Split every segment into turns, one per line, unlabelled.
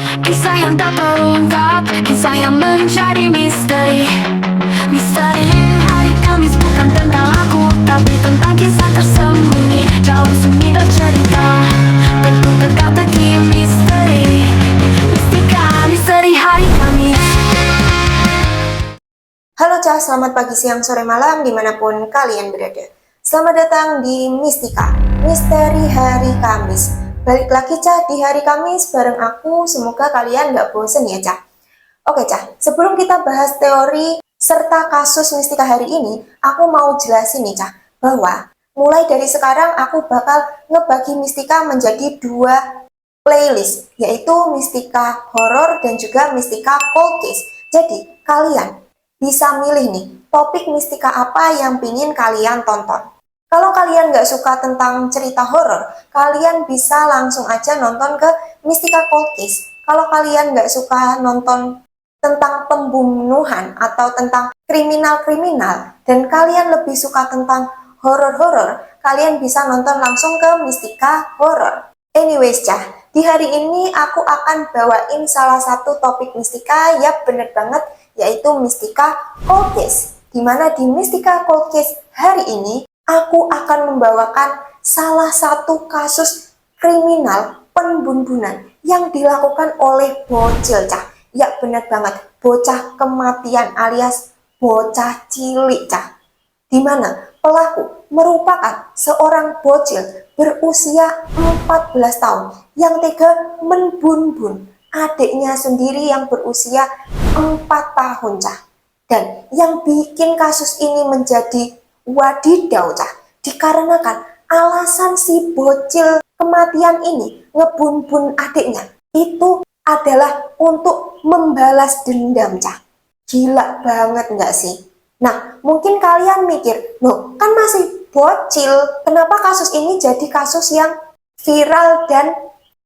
Kisah yang tak terungkap, kisah yang menjadi misteri. Misteri hari Kamis bukan tentang aku, tapi tentang kisah tersembunyi dalam sunyi dan cerita. Tentu teka-teki misteri. Mistika, misteri hari Kamis.
Halo Cah, selamat pagi, siang, sore, malam, dimanapun kalian berada. Selamat datang di Mistika, Misteri Hari Kamis. Balik lagi Cah di hari Kamis bareng aku, semoga kalian gak bosen ya Cah. Oke Cah, sebelum kita bahas teori serta kasus mistika hari ini, aku mau jelasin nih Cah, bahwa mulai dari sekarang aku bakal ngebagi mistika menjadi dua playlist, yaitu mistika horor dan juga mistika cold case. Jadi, kalian bisa milih nih, topik mistika apa yang pingin kalian tonton. Kalau kalian nggak suka tentang cerita horor, kalian bisa langsung aja nonton ke mistika cold case. Kalau kalian nggak suka nonton tentang pembunuhan atau tentang kriminal-kriminal, dan kalian lebih suka tentang horor-horor, kalian bisa nonton langsung ke mistika horor. Anyways, Cah, di hari ini aku akan bawain salah satu topik mistika, ya bener banget, yaitu mistika cold case. Dimana di mistika cold case hari ini, aku akan membawakan salah satu kasus kriminal pembunuhan yang dilakukan oleh bocil, Cah. Ya bener banget, bocah kematian alias bocah cilik, Cah. Dimana pelaku merupakan seorang bocil berusia 14 tahun yang tega membunuh adiknya sendiri yang berusia 4 tahun, Cah. Dan yang bikin kasus ini menjadi wadidaw, Cah, dikarenakan alasan si bocil kematian ini ngebun-bun adiknya itu adalah untuk membalas dendam, Cah. Gila banget nggak sih? Nah, mungkin kalian mikir, loh kan masih bocil, kenapa kasus ini jadi kasus yang viral dan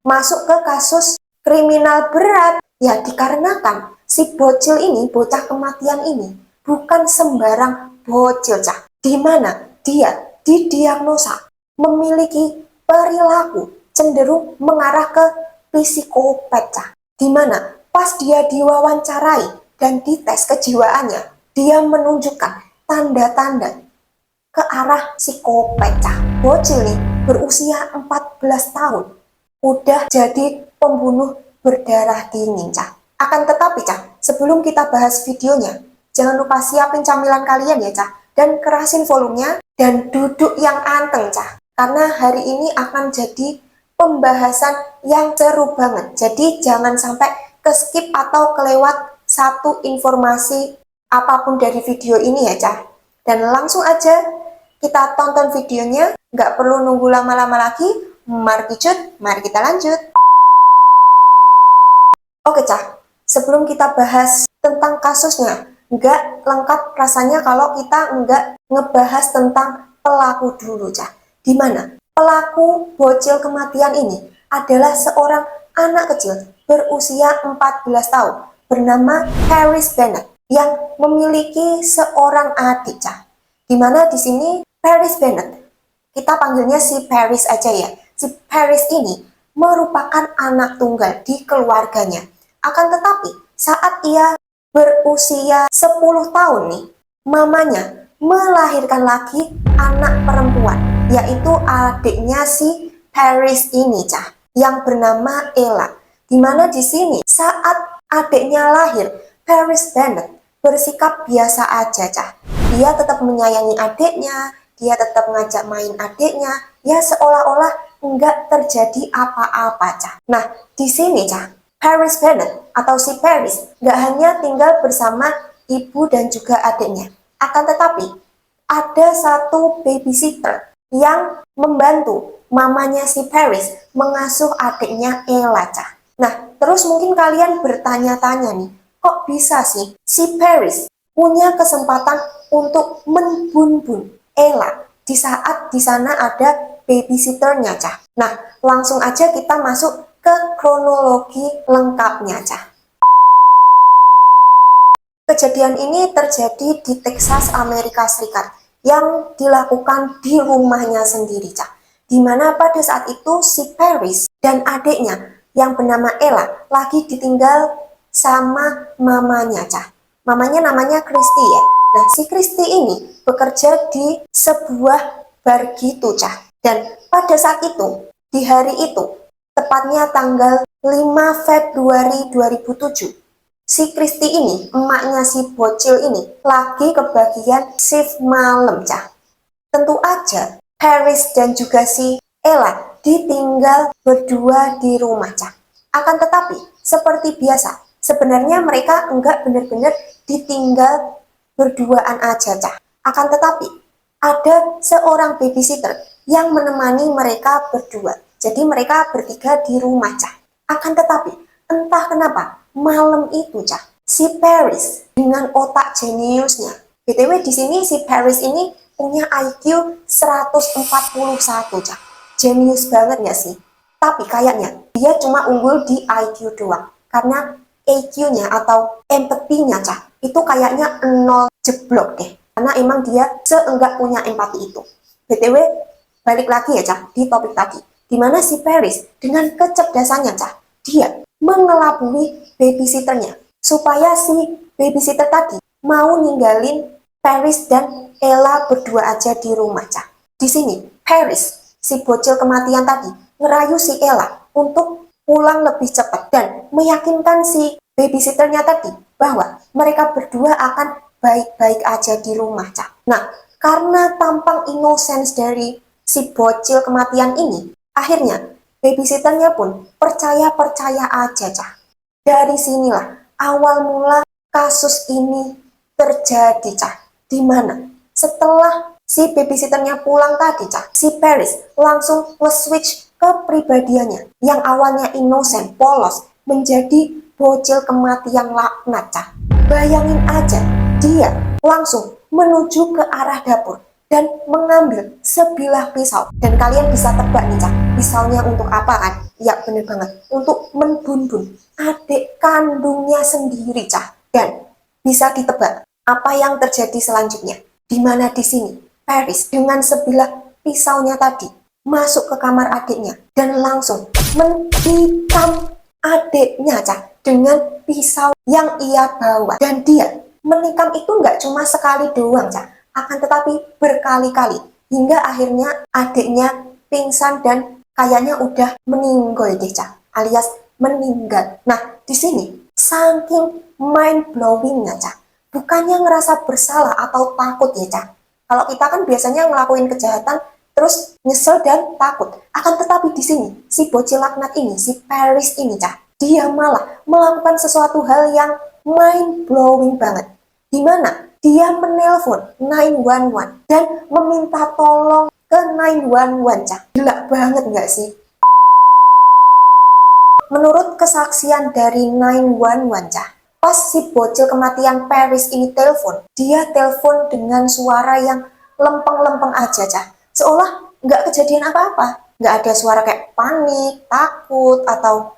masuk ke kasus kriminal berat? Ya dikarenakan si bocil ini, bocah kematian ini, bukan sembarang bocil, Cah. Di mana dia didiagnosa memiliki perilaku cenderung mengarah ke psikopat, Cah. Di mana pas dia diwawancarai dan dites kejiwaannya, dia menunjukkan tanda-tanda ke arah psikopat, Cah. Bocil nih berusia 14 tahun udah jadi pembunuh berdarah dingin, Cah. Akan tetapi, Cah, sebelum kita bahas videonya, jangan lupa siapin camilan kalian ya, Cah, dan kerasin volumenya dan duduk yang anteng, Cah. Karena hari ini akan jadi pembahasan yang seru banget. Jadi jangan sampai ke skip atau kelewat satu informasi apapun dari video ini ya, Cah. Dan langsung aja kita tonton videonya, nggak perlu nunggu lama-lama lagi. Mari kita lanjut. Oke, Cah, sebelum kita bahas tentang kasusnya, nggak lengkap rasanya kalau kita nggak ngebahas tentang pelaku dulu, Cah. Dimana pelaku bocil kematian ini adalah seorang anak kecil berusia 14 tahun bernama Paris Bennett yang memiliki seorang adik, Cah. Dimana di sini Paris Bennett, kita panggilnya si Paris aja ya. Si Paris ini merupakan anak tunggal di keluarganya. Akan tetapi saat ia berusia 10 tahun nih, mamanya melahirkan lagi anak perempuan, yaitu adiknya si Paris ini, Cah, yang bernama Ella. Dimana di sini saat adiknya lahir, Paris Bennett bersikap biasa aja, Cah. Dia tetap menyayangi adiknya, dia tetap ngajak main adiknya, ya seolah-olah nggak terjadi apa-apa, Cah. Nah, di sini, Cah, Paris Bennett atau si Paris nggak hanya tinggal bersama ibu dan juga adiknya. Akan tetapi, ada satu babysitter yang membantu mamanya si Paris mengasuh adiknya Ella, Cah. Nah, terus mungkin kalian bertanya-tanya nih, kok bisa sih si Paris punya kesempatan untuk membun Ella di saat di sana ada babysitternya, Cah. Nah, langsung aja kita masuk ke kronologi lengkapnya, Cah. Kejadian ini terjadi di Texas, Amerika Serikat, yang dilakukan di rumahnya sendiri, Cah. Dimana pada saat itu si Paris dan adiknya yang bernama Ella lagi ditinggal sama mamanya, Cah. Mamanya namanya Christy ya. Nah, si Christy ini bekerja di sebuah bar gitu, Cah. Dan pada saat itu, di hari itu, tepatnya tanggal 5 Februari 2007, si Christy ini, emaknya si bocil ini, lagi kebagian shift malam, Cah. Tentu aja, Paris dan juga si Ella ditinggal berdua di rumah, Cah. Akan tetapi, seperti biasa, sebenarnya mereka enggak benar-benar ditinggal berduaan aja, Cah. Akan tetapi, ada seorang babysitter yang menemani mereka berdua. Jadi mereka bertiga di rumah, Cah. Akan tetapi, entah kenapa, malam itu, Cah, si Paris dengan otak jeniusnya. BTW di sini si Paris ini punya IQ 141, Cah. Jenius banget nggak sih? Tapi kayaknya dia cuma unggul di IQ doang. Karena EQ-nya atau empatinya, Cah, itu kayaknya nol jeblok deh. Karena emang dia seenggak punya empati itu. BTW, balik lagi ya, Cah, di topik tadi. Dimana si Paris dengan kecerdasannya, Cah, dia mengelabui babysitternya. Supaya si babysitter tadi mau ninggalin Paris dan Ella berdua aja di rumah, Cah. Di sini, Paris, si bocil kematian tadi, ngerayu si Ella untuk pulang lebih cepat dan meyakinkan si babysitternya tadi bahwa mereka berdua akan baik-baik aja di rumah, Cah. Nah, karena tampang innocence dari si bocil kematian ini, akhirnya babysitternya pun percaya-percaya aja, Cah. Dari sinilah awal mula kasus ini terjadi, Cah. Di mana setelah si babysitternya pulang tadi, Cah, si Paris langsung nge-switch kepribadiannya yang awalnya innocent, polos, menjadi bocil kematian laknat, Cah. Bayangin aja, dia langsung menuju ke arah dapur dan mengambil sebilah pisau. Dan kalian bisa tebak nih, Cah, pisaunya untuk apa kan? Ya bener banget, untuk membunuh adik kandungnya sendiri, Cah. Dan bisa ditebak apa yang terjadi selanjutnya. Dimana di sini Paris dengan sebilah pisaunya tadi masuk ke kamar adiknya dan langsung menikam adiknya, Cah, dengan pisau yang ia bawa. Dan dia menikam itu nggak cuma sekali doang, Cah, akan tetapi berkali-kali hingga akhirnya adiknya pingsan dan kayaknya udah meninggal deh, Cah, alias meninggal. Nah, di sini saking mind blowingnya, Cah, bukannya ngerasa bersalah atau takut ya, Cah. Kalau kita kan biasanya ngelakuin kejahatan terus nyesel dan takut. Akan tetapi di sini si bocil laknat ini, si Paris ini, Cah, dia malah melakukan sesuatu hal yang mind blowing banget. Dimana dia menelpon 911 dan meminta tolong ke 911, Cah. Gila banget nggak sih? Menurut kesaksian dari 911, Cah, pas si bocil kematian Paris ini telepon, dia telepon dengan suara yang lempeng-lempeng aja, Cah. Seolah nggak kejadian apa-apa. Nggak ada suara kayak panik, takut, atau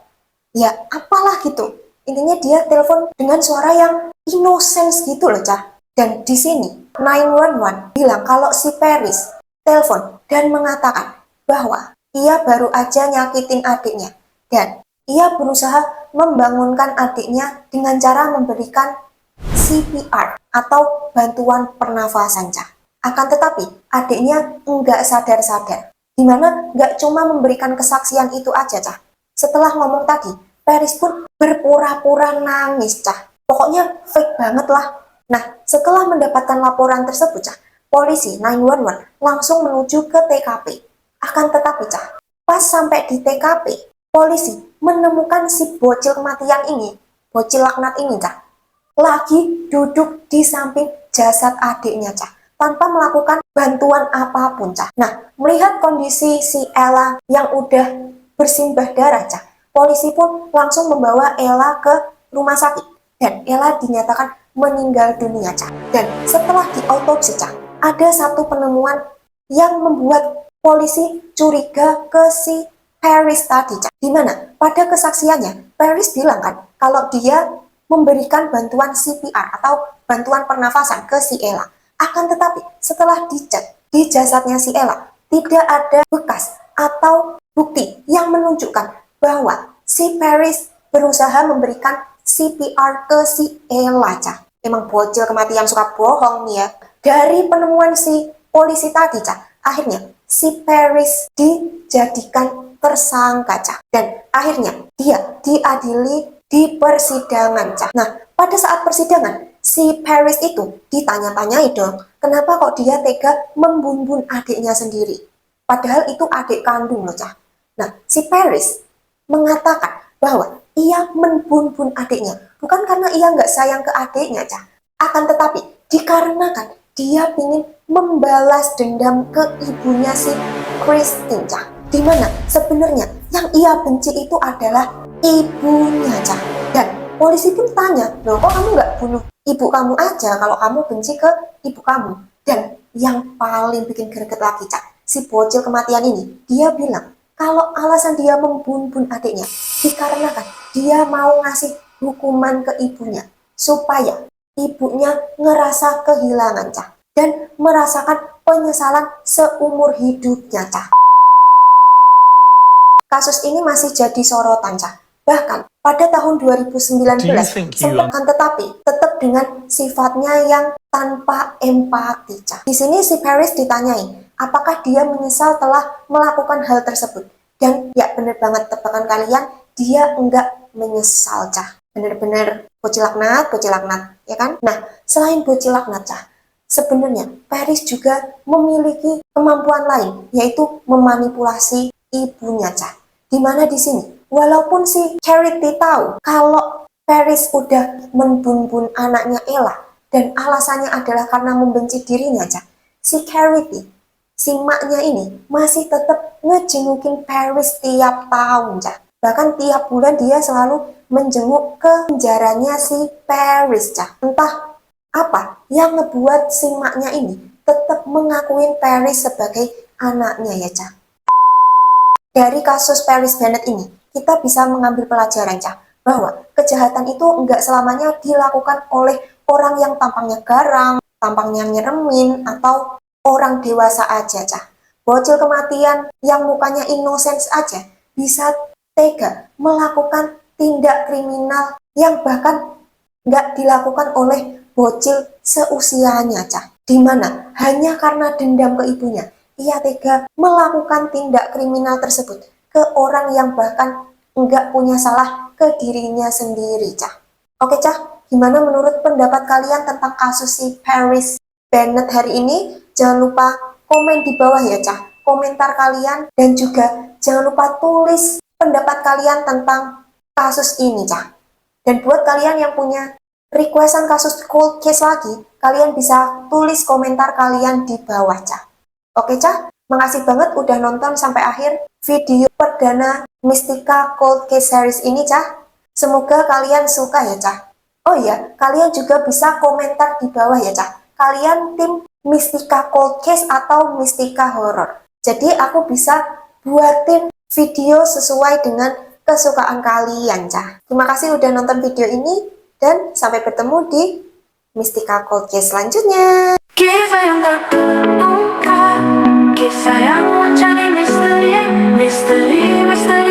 ya apalah gitu. Intinya dia telepon dengan suara yang innocence gitu loh, Cah. Dan di sini 911 bilang kalau si Paris telepon dan mengatakan bahwa ia baru aja nyakitin adiknya. Dan ia berusaha membangunkan adiknya dengan cara memberikan CPR atau bantuan pernafasan, Cah. Akan tetapi adiknya nggak sadar-sadar. Dimana nggak cuma memberikan kesaksian itu aja, Cah. Setelah ngomong tadi, Paris pun berpura-pura nangis, Cah. Pokoknya fake banget lah. Nah, setelah mendapatkan laporan tersebut, Cah, polisi 911 langsung menuju ke TKP. Akan tetapi, Cah, pas sampai di TKP, polisi menemukan si bocil kematian ini, bocil laknat ini, Cah, lagi duduk di samping jasad adiknya, Cah, tanpa melakukan bantuan apapun, Cah. Nah, melihat kondisi si Ella yang udah bersimbah darah, Cah, polisi pun langsung membawa Ella ke rumah sakit dan Ella dinyatakan meninggal dunia, Cah. Dan setelah diautopsi, Cah, ada satu penemuan yang membuat polisi curiga ke si Paris tadi, Cah. Dimana pada kesaksiannya Paris bilang kan kalau dia memberikan bantuan CPR atau bantuan pernafasan ke si Ella. Akan tetapi setelah dicek di jasadnya si Ella tidak ada bekas atau bukti yang menunjukkan bahwa si Paris berusaha memberikan CPR ke si Ella, Cah. Emang bocil kematian suka bohong nih ya. Dari penemuan si polisi tadi, Cah, akhirnya si Paris dijadikan tersangka, Cah. Dan akhirnya dia diadili di persidangan, Cah. Nah, pada saat persidangan, si Paris itu ditanya-tanyai dong, kenapa kok dia tega membunuh adiknya sendiri. Padahal itu adik kandung loh, Cah. Nah, si Paris mengatakan bahwa ia membunuh adiknya bukan karena ia nggak sayang ke adiknya, Cah. Akan tetapi dikarenakan dia ingin membalas dendam ke ibunya si Christine, Cah. Dimana sebenarnya yang ia benci itu adalah ibunya, Cah. Dan polisi pun tanya, loh kok kamu nggak bunuh ibu kamu aja kalau kamu benci ke ibu kamu? Dan yang paling bikin greget lagi, Cah, si bocil kematian ini, dia bilang kalau alasan dia membunuh adiknya dikarenakan dia mau ngasih hukuman ke ibunya supaya ibunya ngerasa kehilangan, Cah, dan merasakan penyesalan seumur hidupnya, Cah. Kasus ini masih jadi sorotan, Cah. Bahkan pada tahun 2019 sempat, tetapi tetap dengan sifatnya yang tanpa empati, Cah. Di sini si Paris ditanyai, apakah dia menyesal telah melakukan hal tersebut? Dan ya bener banget tebakan kalian, dia enggak menyesal, Cah. Bener-bener bocil laknat, ya kan? Nah, selain bocil laknat, Cah, sebenarnya Paris juga memiliki kemampuan lain, yaitu memanipulasi ibunya, Cah. Dimana di sini, walaupun si Charity tahu kalau Paris udah membunuh anaknya Ella dan alasannya adalah karena membenci dirinya, Cah, si Charity, si maknya ini masih tetap ngejengukin Paris tiap tahun, Cah. Bahkan tiap bulan dia selalu menjenguk ke penjaranya si Paris, Cah. Entah apa yang ngebuat si maknya ini tetap mengakuin Paris sebagai anaknya, ya, Cah. Dari kasus Paris Bennett ini, kita bisa mengambil pelajaran, Cah, bahwa kejahatan itu enggak selamanya dilakukan oleh orang yang tampangnya garang, tampangnya nyeremin, atau orang dewasa aja, Cah. Bocil kematian yang mukanya innocent aja bisa tega melakukan tindak kriminal yang bahkan nggak dilakukan oleh bocil seusianya, Cah. Dimana hanya karena dendam ke ibunya, ia tega melakukan tindak kriminal tersebut ke orang yang bahkan nggak punya salah ke dirinya sendiri, Cah. Oke, Cah, gimana menurut pendapat kalian tentang kasus si Paris Bennett hari ini? Jangan lupa komen di bawah ya, Cah. Komentar kalian dan juga jangan lupa tulis pendapat kalian tentang kasus ini, Cah. Dan buat kalian yang punya requestan kasus cold case lagi, kalian bisa tulis komentar kalian di bawah, Cah. Oke, Cah, makasih banget udah nonton sampai akhir video perdana Mystica Cold Case Series ini, Cah. Semoga kalian suka ya, Cah. Oh iya, kalian juga bisa komentar di bawah ya, Cah. Kalian tim Mystica Cold Case atau Mystica Horror. Jadi aku bisa buatin video sesuai dengan kesukaan kalian, Cah. Terima kasih udah nonton video ini dan sampai bertemu di Mystica Cold Case selanjutnya.
Kisah yang terbuka, kisah yang mencari misteri, misteri, misteri.